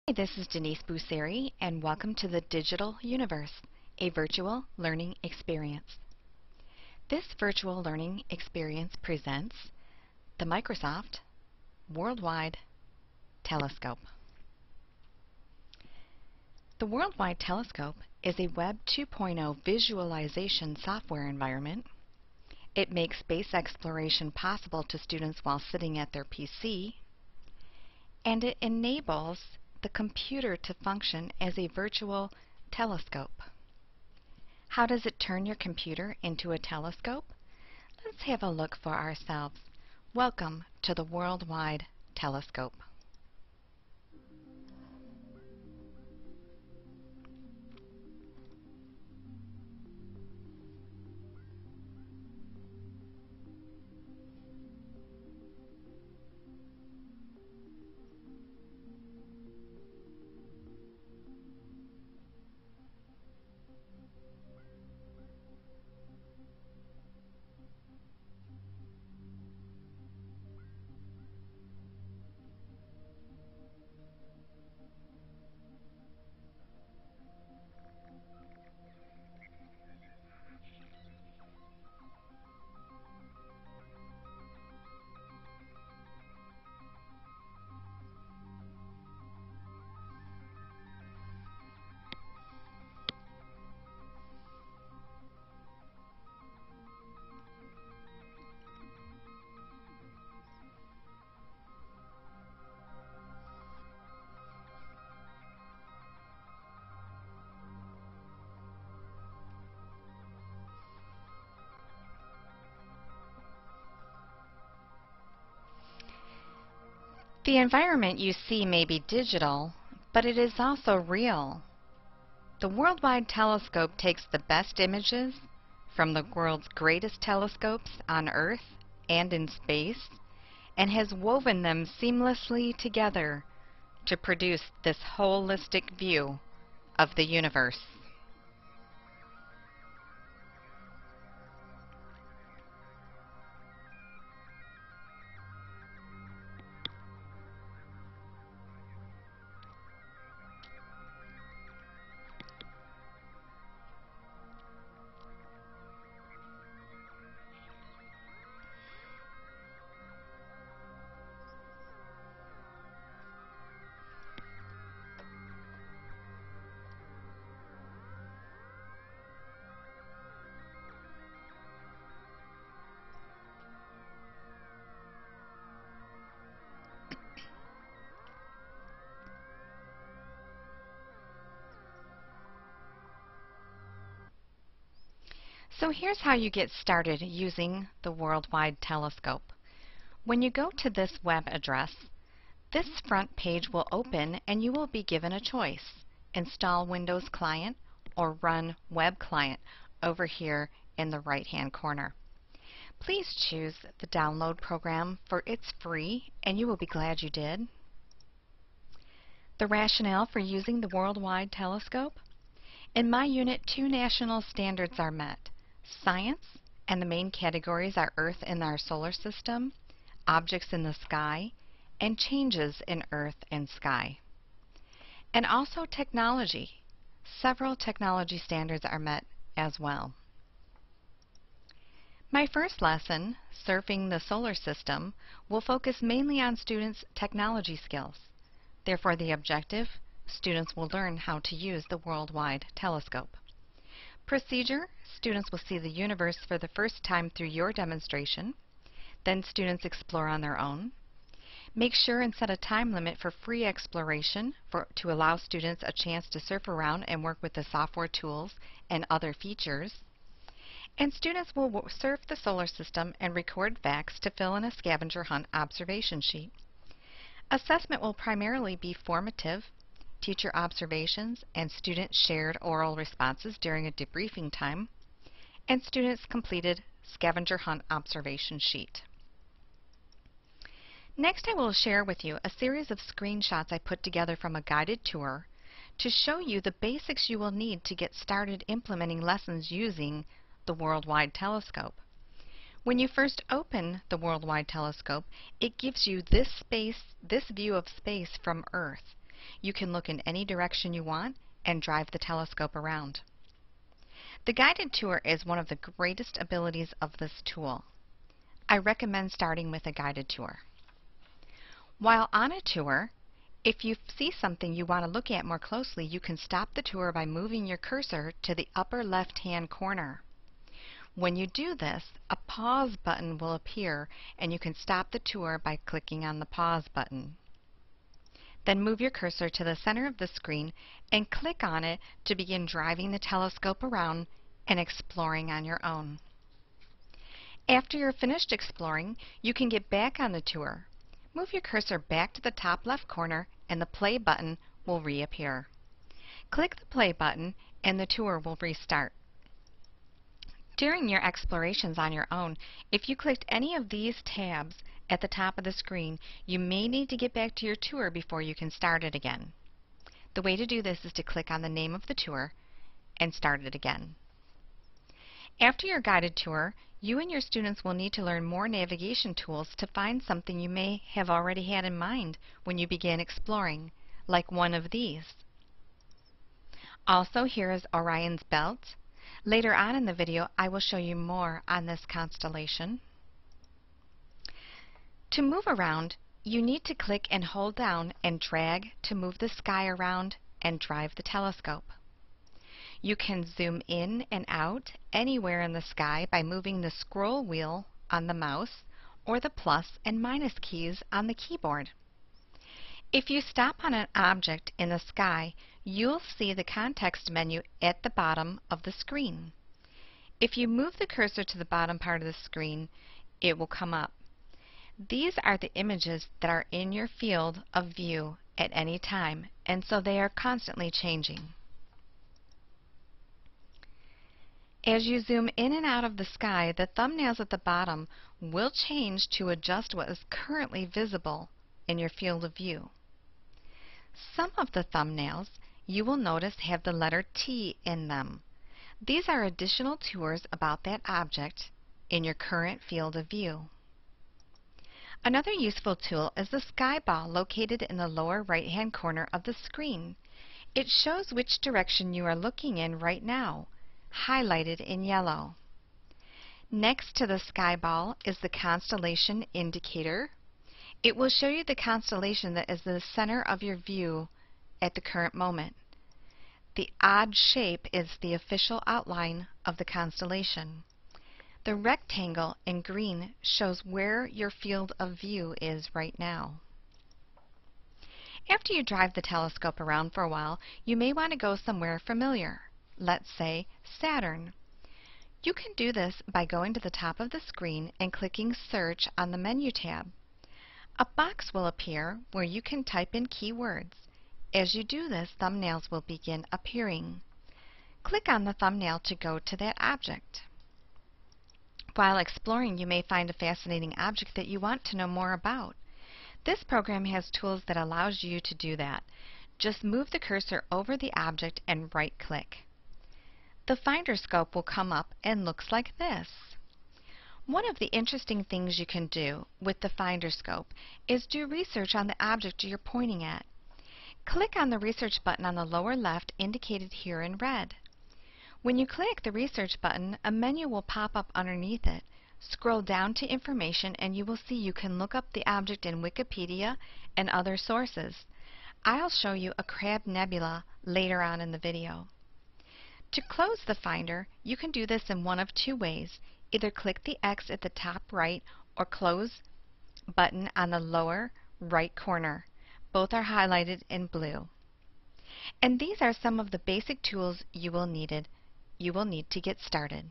Hi, this is Denise Busseri, and welcome to the Digital Universe, a virtual learning experience. This virtual learning experience presents the Microsoft Worldwide Telescope. The Worldwide Telescope is a Web 2.0 visualization software environment. It makes space exploration possible to students while sitting at their PC, and it enables the computer to function as a virtual telescope. How does it turn your computer into a telescope? Let's have a look for ourselves. Welcome to the Worldwide Telescope. The environment you see may be digital, but it is also real. The Worldwide Telescope takes the best images from the world's greatest telescopes on Earth and in space and has woven them seamlessly together to produce this holistic view of the universe. So here's how you get started using the Worldwide Telescope. When you go to this web address, this front page will open and you will be given a choice: install Windows Client or run Web Client over here in the right-hand corner. Please choose the download program, for it's free and you will be glad you did. The rationale for using the Worldwide Telescope: in my unit, 2 national standards are met: science, and the main categories are Earth and our solar system, objects in the sky, and changes in Earth and sky. And also technology. Several technology standards are met as well. My first lesson, Surfing the Solar System, will focus mainly on students' technology skills. Therefore, the objective: students will learn how to use the Worldwide Telescope. Procedure: students will see the universe for the first time through your demonstration. Then students explore on their own. Make sure and set a time limit for free exploration to allow students a chance to surf around and work with the software tools and other features. And students will surf the solar system and record facts to fill in a scavenger hunt observation sheet. Assessment will primarily be formative, teacher observations, and student-shared oral responses during a debriefing time, and students' completed scavenger hunt observation sheet. Next, I will share with you a series of screenshots I put together from a guided tour to show you the basics you will need to get started implementing lessons using the Worldwide Telescope. When you first open the Worldwide Telescope, it gives you this view of space from Earth. you can look in any direction you want and drive the telescope around. The guided tour is one of the greatest abilities of this tool. I recommend starting with a guided tour. While on a tour, if you see something you want to look at more closely, you can stop the tour by moving your cursor to the upper left-hand corner. When you do this, a pause button will appear and you can stop the tour by clicking on the pause button. Then move your cursor to the center of the screen and click on it to begin driving the telescope around and exploring on your own. After you're finished exploring, you can get back on the tour. Move your cursor back to the top left corner and the play button will reappear. Click the play button and the tour will restart. During your explorations on your own, if you clicked any of these tabs at the top of the screen, you may need to get back to your tour before you can start it again. The way to do this is to click on the name of the tour and start it again. After your guided tour, you and your students will need to learn more navigation tools to find something you may have already had in mind when you began exploring, like one of these. Also, here is Orion's belt. Later on in the video, I will show you more on this constellation. To move around, you need to click and hold down and drag to move the sky around and drive the telescope. You can zoom in and out anywhere in the sky by moving the scroll wheel on the mouse or the plus and minus keys on the keyboard. If you stop on an object in the sky, you'll see the context menu at the bottom of the screen. If you move the cursor to the bottom part of the screen, it will come up. These are the images that are in your field of view at any time, and so they are constantly changing. As you zoom in and out of the sky, the thumbnails at the bottom will change to adjust what is currently visible in your field of view. Some of the thumbnails you will notice have the letter T in them. These are additional tours about that object in your current field of view. Another useful tool is the sky ball located in the lower right-hand corner of the screen. It shows which direction you are looking in right now, highlighted in yellow. Next to the sky ball is the constellation indicator. It will show you the constellation that is the center of your view at the current moment. The odd shape is the official outline of the constellation. The rectangle in green shows where your field of view is right now. After you drive the telescope around for a while, you may want to go somewhere familiar. Let's say Saturn. You can do this by going to the top of the screen and clicking Search on the menu tab. A box will appear where you can type in keywords. As you do this, thumbnails will begin appearing. Click on the thumbnail to go to that object. While exploring, you may find a fascinating object that you want to know more about. This program has tools that allows you to do that. Just move the cursor over the object and right-click. The Finder scope will come up and looks like this. One of the interesting things you can do with the Finder scope is do research on the object you're pointing at. Click on the research button on the lower left indicated here in red. When you click the research button, a menu will pop up underneath it. Scroll down to information and you will see you can look up the object in Wikipedia and other sources. I'll show you a Crab Nebula later on in the video. To close the Finder, you can do this in one of two ways. Either click the X at the top right or close button on the lower right corner. Both are highlighted in blue. And these are some of the basic tools you will need to get started.